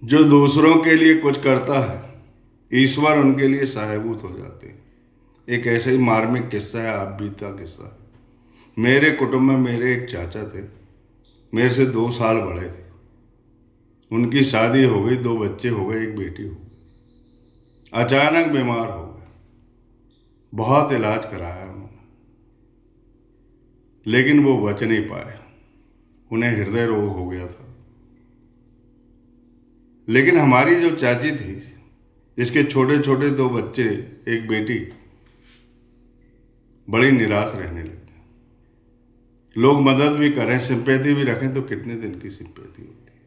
जो दूसरों के लिए कुछ करता है, ईश्वर उनके लिए सहायभूत हो जाते हैं। एक ऐसे ही मार्मिक किस्सा है, आप बीता किस्सा है। मेरे कुटुंब में मेरे एक चाचा थे, मेरे से 2 साल बड़े थे। उनकी शादी हो गई, 2 बच्चे हो गए, एक बेटी हो गई। अचानक बीमार हो गए, बहुत इलाज कराया उन्होंने, लेकिन वो बच नहीं पाए। उन्हें हृदय रोग हो गया था। लेकिन हमारी जो चाची थी, जिसके छोटे छोटे 2 बच्चे, एक बेटी, बड़ी निराश रहने लगी। लोग मदद भी करें, सिंपैथी भी रखें, तो कितने दिन की सिंपैथी होती है।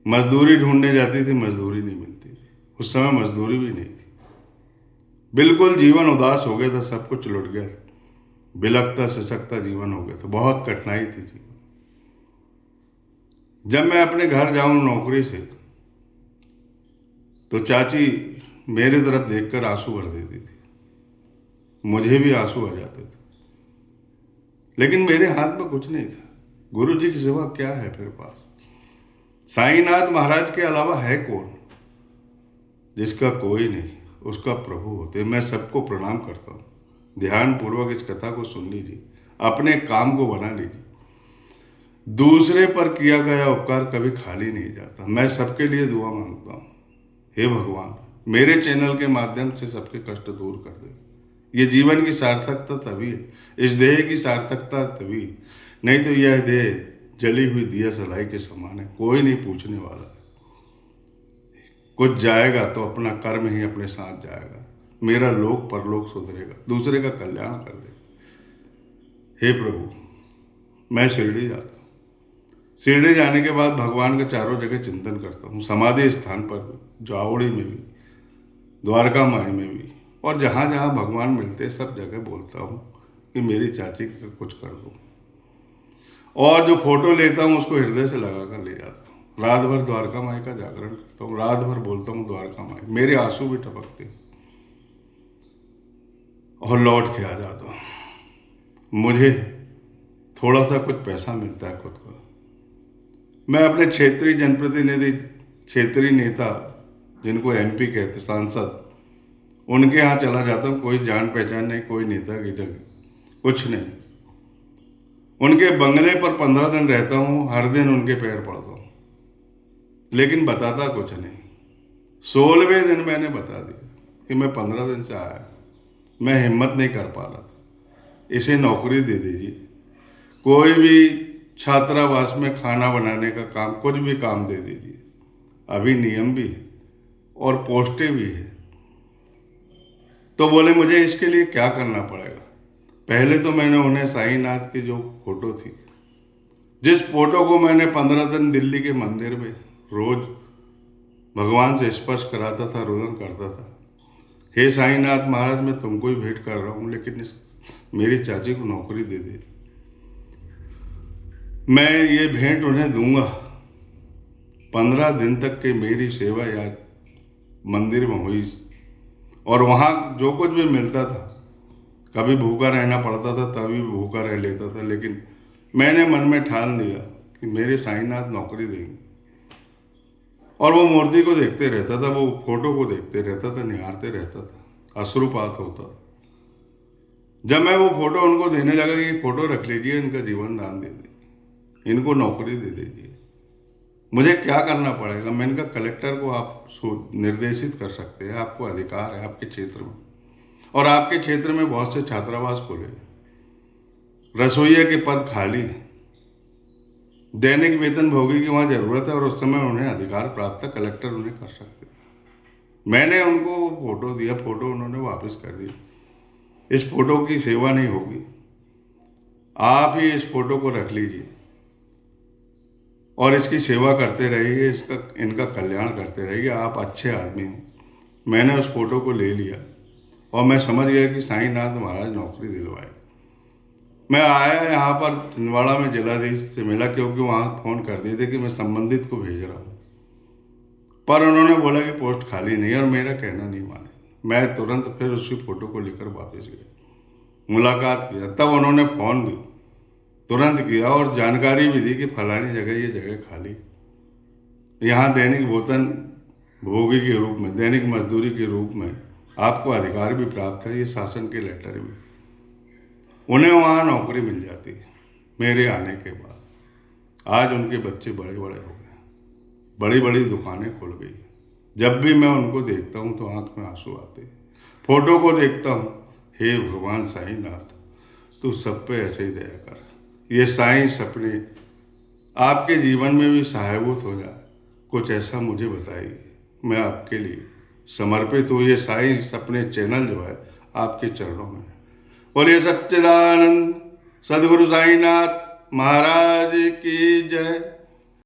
मजदूरी ढूंढने जाती थी, मजदूरी नहीं मिलती थी। उस समय मजदूरी भी नहीं थी। बिल्कुल जीवन उदास हो गया था, सब कुछ लुट गया था। बिलखता सिसकता जीवन हो गया था, बहुत कठिनाई थी जीवन। जब मैं अपने घर जाऊं नौकरी से, तो चाची मेरी तरफ देखकर आंसू भर देती थी। मुझे भी आंसू आ जाते थे, लेकिन मेरे हाथ में कुछ नहीं था। गुरु जी की सेवा क्या है मेरे पास? साईनाथ महाराज के अलावा है कौन? जिसका कोई नहीं, उसका प्रभु होते। मैं सबको प्रणाम करता हूँ। ध्यान पूर्वक इस कथा को सुन लीजिए, अपने काम को बना लीजिए। दूसरे पर किया गया उपकार कभी खाली नहीं जाता। मैं सबके लिए दुआ मांगता हूँ, हे भगवान, मेरे चैनल के माध्यम से सबके कष्ट दूर कर दे। ये जीवन की सार्थकता तभी है, इस देह की सार्थकता तभी, नहीं तो यह देह जली हुई दिया सलाई के समान है। कोई नहीं पूछने वाला। कुछ जाएगा तो अपना कर्म ही अपने साथ जाएगा। मेरा लोक परलोक सुधरेगा, दूसरे का कल्याण कर दे। हे प्रभु, मैं शिरडी जाता हूँ। शिरडी जाने के बाद भगवान का चारों जगह चिंतन करता हूँ, समाधि स्थान पर भी, जावड़ी में भी, द्वारका माई में भी, और जहाँ जहाँ भगवान मिलते सब जगह बोलता हूँ कि मेरी चाची का कुछ कर दो। और जो फोटो लेता हूँ उसको हृदय से लगा कर ले जाता हूँ। रात भर द्वारका माई का जागरण करता हूँ, रात भर बोलता हूँ द्वारका माई। मेरे आंसू भी टपकते और लौट के आ जाता हूँ। मुझे थोड़ा सा कुछ पैसा मिलता है खुद को। मैं अपने क्षेत्रीय जनप्रतिनिधि, क्षेत्रीय नेता, जिनको एमपी कहते, सांसद, उनके यहाँ चला जाता हूँ। कोई जान पहचान नहीं, कोई नेता की जगह कुछ नहीं। उनके बंगले पर 15 दिन रहता हूँ, हर दिन उनके पैर पड़ता हूँ, लेकिन बताता कुछ नहीं। 16वें दिन मैंने बता दिया कि मैं 15 दिन से आया, मैं हिम्मत नहीं कर पा रहा था, इसे नौकरी दे दीजिए। कोई भी छात्रावास में खाना बनाने का काम, कुछ भी काम दे दीजिए। अभी नियम भी है और पोस्टें भी है। तो बोले मुझे इसके लिए क्या करना पड़ेगा? पहले तो मैंने उन्हें साईनाथ की जो फोटो थी, जिस फोटो को मैंने 15 दिन दिल्ली के मंदिर में रोज भगवान से स्पर्श कराता था, रुदन करता था, हे साईनाथ महाराज, मैं तुमको ही भेंट कर रहा हूँ, लेकिन मेरी चाची को नौकरी दे दे। मैं ये भेंट उन्हें दूंगा। 15 दिन तक के मेरी सेवा या मंदिर में हुई, और वहाँ जो कुछ भी मिलता था, कभी भूखा रहना पड़ता था, तभी भूखा रह लेता था, लेकिन मैंने मन में ठान लिया कि मेरे साईनाथ नौकरी देंगे। और वो मूर्ति को देखते रहता था, वो फोटो को देखते रहता था, निहारते रहता था, अश्रुपात होता। जब मैं वो फोटो उनको देने लगा कि फोटो रख लीजिए, इनका जीवन दान दे दीजिए, इनको नौकरी दे दीजिए, मुझे क्या करना पड़ेगा? मैंने कहा कलेक्टर को आप निर्देशित कर सकते हैं, आपको अधिकार है आपके क्षेत्र में, और आपके क्षेत्र में बहुत से छात्रावास खुले, रसोइया के पद खाली हैं, दैनिक वेतन भोगी की वहाँ जरूरत है, और उस समय उन्हें अधिकार प्राप्त है, कलेक्टर उन्हें कर सकते हैं। मैंने उनको फोटो दिया, फोटो उन्होंने वापस कर दी। इस फोटो की सेवा नहीं होगी, आप ही इस फोटो को रख लीजिए और इसकी सेवा करते रहिए, इनका कल्याण करते रहिए, आप अच्छे आदमी हैं। मैंने उस फोटो को ले लिया और मैं समझ गया कि साईनाथ महाराज नौकरी दिलवाए। मैं आया यहाँ पर छिंदवाड़ा में जिलाधीश से मिला, क्योंकि वहाँ फ़ोन कर दिए थे कि मैं संबंधित को भेज रहा हूँ, पर उन्होंने बोला कि पोस्ट खाली नहीं है, और मेरा कहना नहीं माने। मैं तुरंत फिर उसी फोटो को लेकर वापस गया, मुलाकात किया, तब उन्होंने फ़ोन भी तुरंत किया और जानकारी भी दी कि फलानी जगह ये जगह खाली। यहाँ दैनिक वेतन भोगी के रूप में, दैनिक मजदूरी के रूप में आपको अधिकार भी प्राप्त है, ये शासन के लेटर भी। उन्हें वहाँ नौकरी मिल जाती है मेरे आने के बाद। आज उनके बच्चे बड़े बड़े हो गए, बड़ी बड़ी दुकानें खुल गई। जब भी मैं उनको देखता हूँ तो आंख में आंसू आते। फोटो को देखता हूँ, हे भगवान साईंनाथ, तू सब पे ऐसे ही दया कर। ये साईं सपने आपके जीवन में भी सहायभूत हो जाए, कुछ ऐसा मुझे बताइए, मैं आपके लिए समर्पित हूँ। ये साईं सपने चैनल जो है आपके चरणों में है। बोलिए सच्चिदानंद सद्गुरु साईंनाथ महाराज की जय।